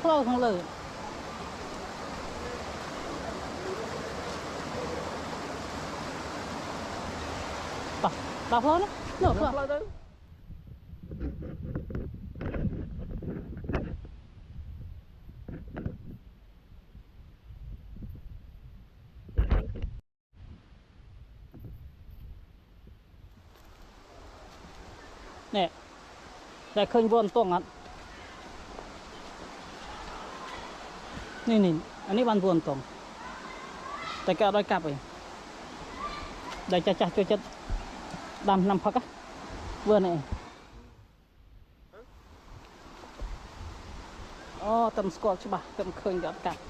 ផ្លូវខាងលើដល់ផ្លូវនោះផ្លូវទៅនេះតែឃើញវត្តតងអត់នេះអានេះបានវត្តតងតែគេអត់ឲ្យកាប់ទេដែលចាស់ចូលចិត្តដាំថ្នាំផឹកវើនេះអូតែមិនស្គាល់ច្បាស់តែមិនឃើញគេអត់កាប់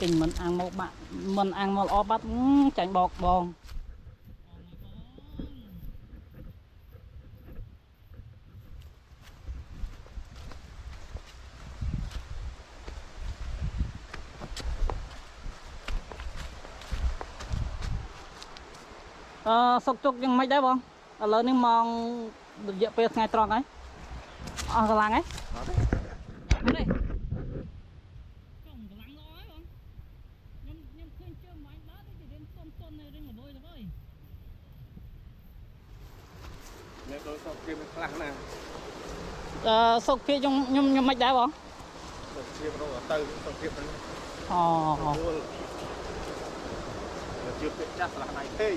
ទិញមិនអាំងមកបាក់មិនអាំងមកល្អបាត់ចាញ់បោកបងសុកជុកយ៉ាងម៉េចដែរបងឥឡូវនេះម៉ោងរយៈពេលថ្ងៃត្រង់ហើយអស់កម្លាំងហើយអត់ទេដោយសុខភាពខ្លះណាសុខភាពខ្ញុំមិនដែរបងសុខភាពរកទៅសុខភាពហ្នឹងជឿពាក្យចាស់ឆ្លាស់ដៃទេ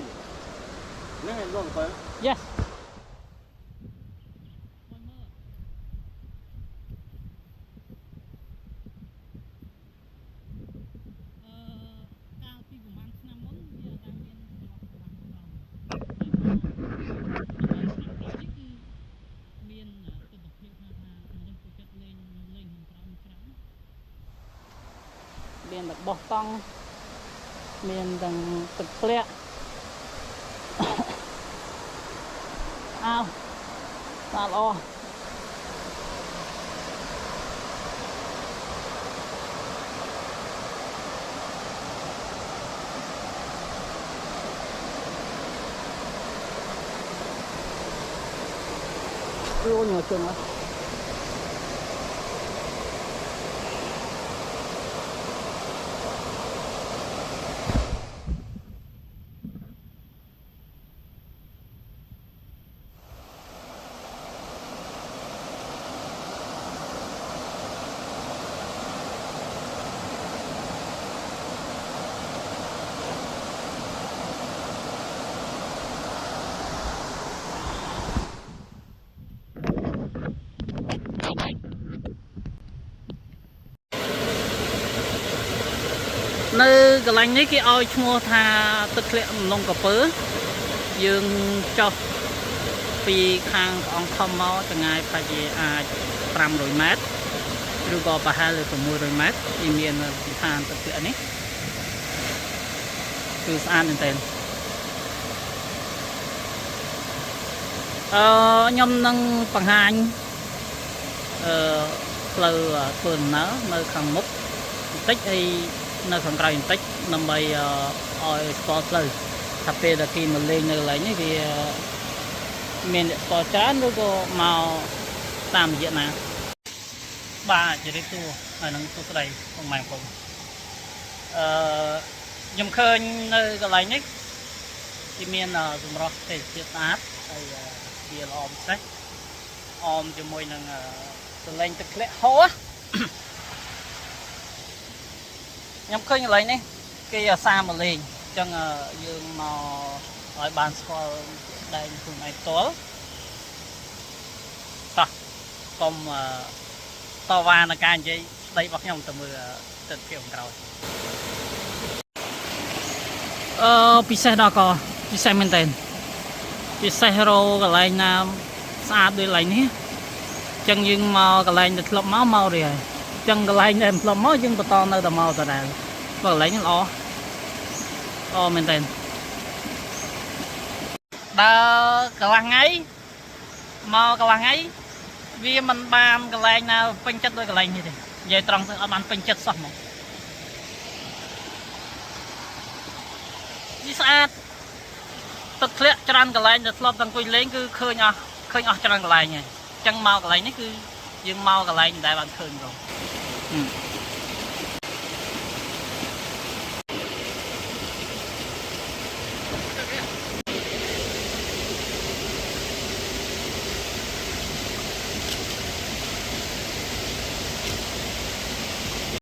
ហ្នឹងឯងលោកទៅ Yes មានតែបោះតង់មានទាំងទឹកធ្លាក់អោតាល្អអូញមកជើងមកនៅកន្លែងនេះគេឲ្យឈ្មោះថាទឹកធ្លាក់អំឡុងក្រពើយើងចុះពីខាងព្រះអង្គធំមកចម្ងាយប្រហែលជាអាច500ម៉ែត្រឬក៏ប្រហែលលើ600ម៉ែត្រទីមានស្ថានទឹកធ្លាក់នេះគឺស្អាតមែនទែនខ្ញុំនឹងបង្ហាញផ្លូវធ្វើដំណើរនៅខាងមុខបន្តិចហើយនៅខាងក្រៅបន្តិចដើម្បីឲ្យស្គាល់ផ្លូវថាពេលដែលគេមកលេងនៅកន្លែងនេះវាមានអ្នកស្គាល់ច្រើនឬក៏មកតាមរយៈណាបាទជម្រាបសួរហើយនឹងសួស្តីបងម៉ែបងប្អូនខ្ញុំឃើញនៅកន្លែងនេះគេមានសម្រស់ទេសជាតិស្អាតហើយវាល្អពិសេសអមជាមួយនឹងសលេងទឹកធ្លាក់ហូរ nhắm khơi như lấy này cái xa mà lên chẳng dương màu ở bàn score đây cùng này tối ta còn to va là can gì đây bắt nhau từ mưa từ kiểu rồi pizza đó có pizza mình tên pizza hero cái này là xa đi lại nhé chân nhưng mà cái này được lọc máu mau rồi chân cái này em lọc máu nhưng to nơi tao mau tao này và lấy những lo mình tên đa cái lăng ấy mau cái lăng ấy vì mình bàn cái này nào phanh chất đôi cái này như thế về trong ở bàn phanh chất xong này đi xa thực lệ cho ăn cái này được lọc thằng quỳ lên cứ khơi nhau khơi nhau cho ăn cái này nhỉ chân mau cái này cứ dương mau cái này đại bạn khơi rồi